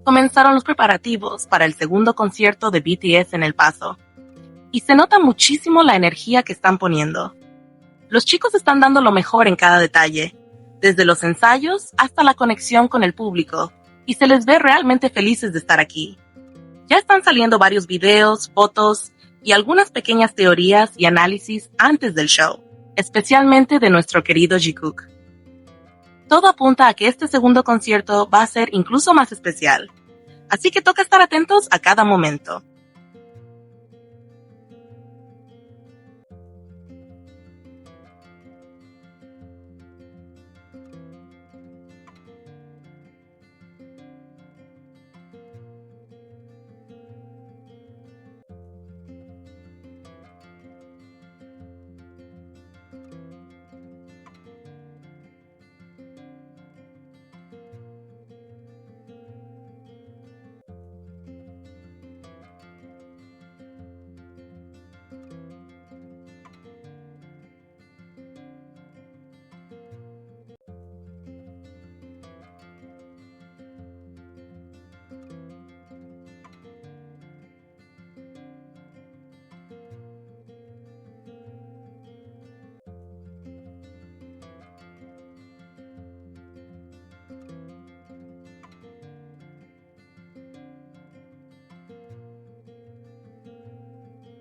comenzaron los preparativos para el segundo concierto de BTS en El Paso. Y se nota muchísimo la energía que están poniendo. Los chicos están dando lo mejor en cada detalle, desde los ensayos hasta la conexión con el público, y se les ve realmente felices de estar aquí. Ya están saliendo varios videos, fotos y algunas pequeñas teorías y análisis antes del show, especialmente de nuestro querido Jikook. Todo apunta a que este segundo concierto va a ser incluso más especial, así que toca estar atentos a cada momento.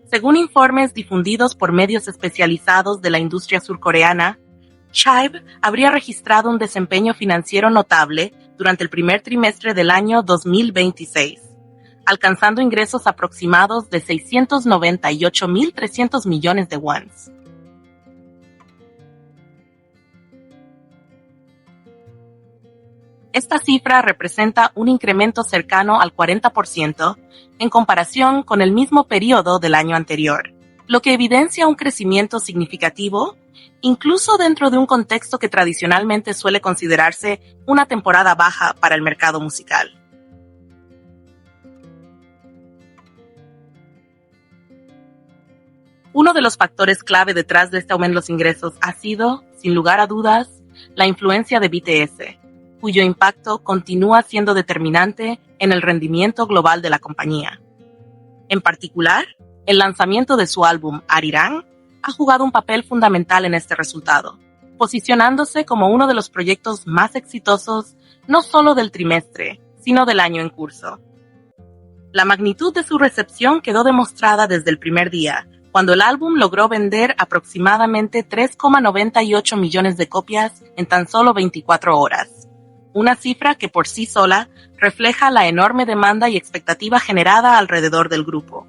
Según informes difundidos por medios especializados de la industria surcoreana, Chive habría registrado un desempeño financiero notable durante el primer trimestre del año 2026, alcanzando ingresos aproximados de 698.300 millones de wons. Esta cifra representa un incremento cercano al 40% en comparación con el mismo periodo del año anterior, lo que evidencia un crecimiento significativo, incluso dentro de un contexto que tradicionalmente suele considerarse una temporada baja para el mercado musical. Uno de los factores clave detrás de este aumento en los ingresos ha sido, sin lugar a dudas, la influencia de BTS, cuyo impacto continúa siendo determinante en el rendimiento global de la compañía. En particular, el lanzamiento de su álbum Arirang ha jugado un papel fundamental en este resultado, posicionándose como uno de los proyectos más exitosos no solo del trimestre, sino del año en curso. La magnitud de su recepción quedó demostrada desde el primer día, cuando el álbum logró vender aproximadamente 3,98 millones de copias en tan solo 24 horas. Una cifra que por sí sola refleja la enorme demanda y expectativa generada alrededor del grupo.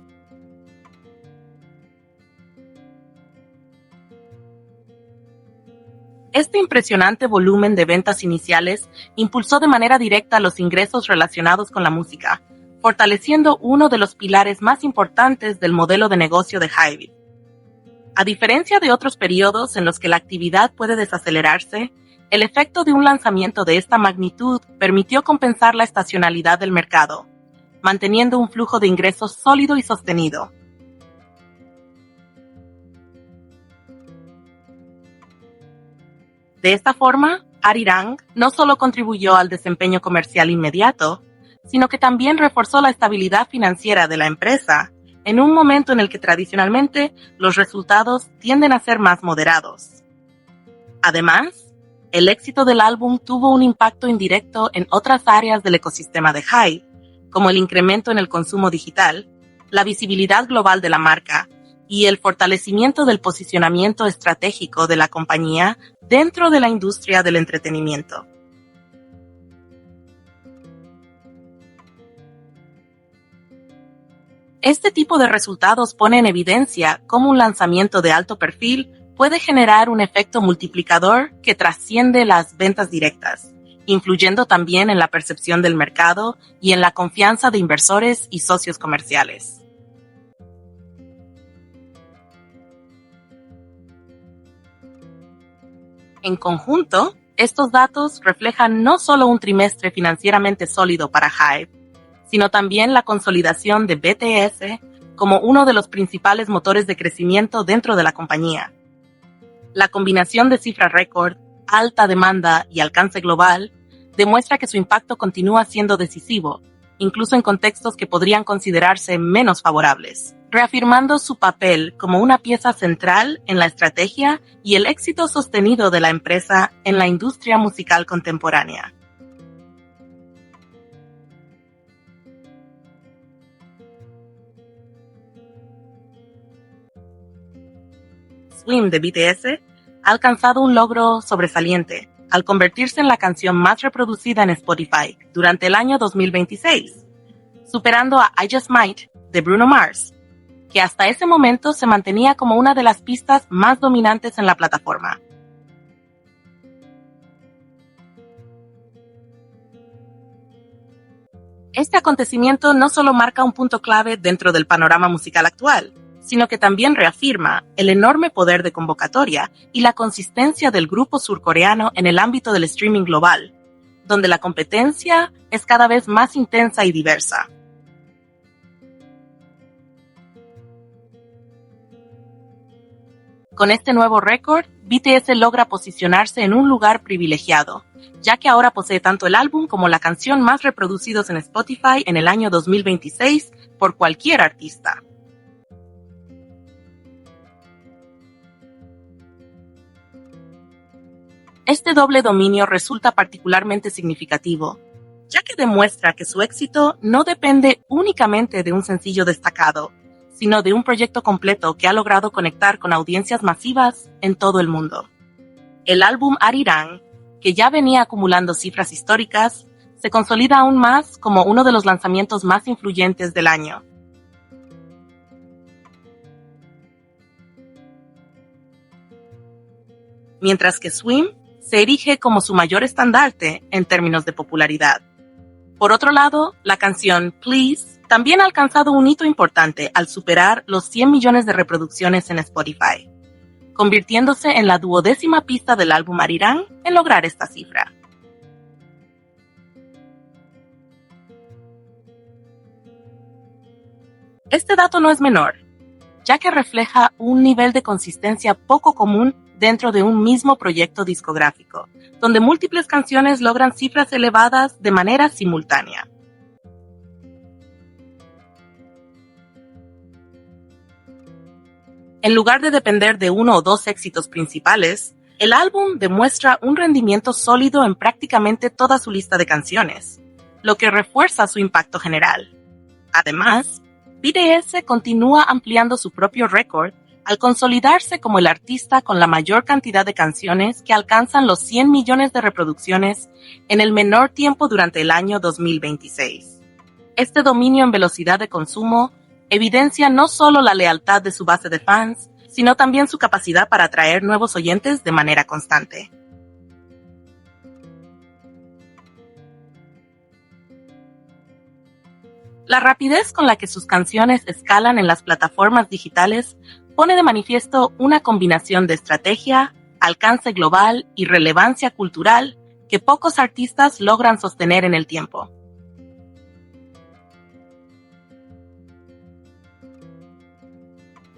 Este impresionante volumen de ventas iniciales impulsó de manera directa los ingresos relacionados con la música, fortaleciendo uno de los pilares más importantes del modelo de negocio de HYBE. A diferencia de otros periodos en los que la actividad puede desacelerarse, el efecto de un lanzamiento de esta magnitud permitió compensar la estacionalidad del mercado, manteniendo un flujo de ingresos sólido y sostenido. De esta forma, Arirang no solo contribuyó al desempeño comercial inmediato, sino que también reforzó la estabilidad financiera de la empresa en un momento en el que tradicionalmente los resultados tienden a ser más moderados. Además, el éxito del álbum tuvo un impacto indirecto en otras áreas del ecosistema de HYBE, como el incremento en el consumo digital, la visibilidad global de la marca y el fortalecimiento del posicionamiento estratégico de la compañía dentro de la industria del entretenimiento. Este tipo de resultados pone en evidencia cómo un lanzamiento de alto perfil puede generar un efecto multiplicador que trasciende las ventas directas, influyendo también en la percepción del mercado y en la confianza de inversores y socios comerciales. En conjunto, estos datos reflejan no solo un trimestre financieramente sólido para HYBE, sino también la consolidación de BTS como uno de los principales motores de crecimiento dentro de la compañía. La combinación de cifra récord, alta demanda y alcance global demuestra que su impacto continúa siendo decisivo, incluso en contextos que podrían considerarse menos favorables, reafirmando su papel como una pieza central en la estrategia y el éxito sostenido de la empresa en la industria musical contemporánea. Swim de BTS ha alcanzado un logro sobresaliente al convertirse en la canción más reproducida en Spotify durante el año 2026, superando a I Just Might de Bruno Mars, que hasta ese momento se mantenía como una de las pistas más dominantes en la plataforma. Este acontecimiento no solo marca un punto clave dentro del panorama musical actual, sino que también reafirma el enorme poder de convocatoria y la consistencia del grupo surcoreano en el ámbito del streaming global, donde la competencia es cada vez más intensa y diversa. Con este nuevo récord, BTS logra posicionarse en un lugar privilegiado, ya que ahora posee tanto el álbum como la canción más reproducidos en Spotify en el año 2026 por cualquier artista. Este doble dominio resulta particularmente significativo, ya que demuestra que su éxito no depende únicamente de un sencillo destacado, sino de un proyecto completo que ha logrado conectar con audiencias masivas en todo el mundo. El álbum Arirang, que ya venía acumulando cifras históricas, se consolida aún más como uno de los lanzamientos más influyentes del año. Mientras que Swim se erige como su mayor estandarte en términos de popularidad. Por otro lado, la canción Please también ha alcanzado un hito importante al superar los 100 millones de reproducciones en Spotify, convirtiéndose en la 12ª pista del álbum Arirang en lograr esta cifra. Este dato no es menor, ya que refleja un nivel de consistencia poco común dentro de un mismo proyecto discográfico, donde múltiples canciones logran cifras elevadas de manera simultánea. En lugar de depender de uno o dos éxitos principales, el álbum demuestra un rendimiento sólido en prácticamente toda su lista de canciones, lo que refuerza su impacto general. Además, BTS continúa ampliando su propio récord al consolidarse como el artista con la mayor cantidad de canciones que alcanzan los 100 millones de reproducciones en el menor tiempo durante el año 2026. Este dominio en velocidad de consumo evidencia no solo la lealtad de su base de fans, sino también su capacidad para atraer nuevos oyentes de manera constante. La rapidez con la que sus canciones escalan en las plataformas digitales pone de manifiesto una combinación de estrategia, alcance global y relevancia cultural que pocos artistas logran sostener en el tiempo.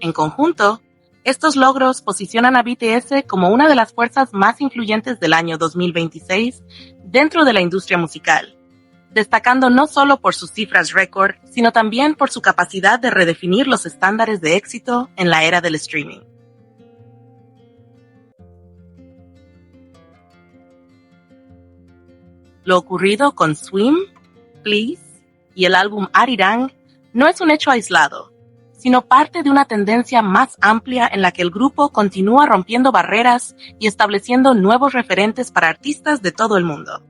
En conjunto, estos logros posicionan a BTS como una de las fuerzas más influyentes del año 2026 dentro de la industria musical, destacando no solo por sus cifras récord, sino también por su capacidad de redefinir los estándares de éxito en la era del streaming. Lo ocurrido con Swim, Please y el álbum Arirang no es un hecho aislado, sino parte de una tendencia más amplia en la que el grupo continúa rompiendo barreras y estableciendo nuevos referentes para artistas de todo el mundo.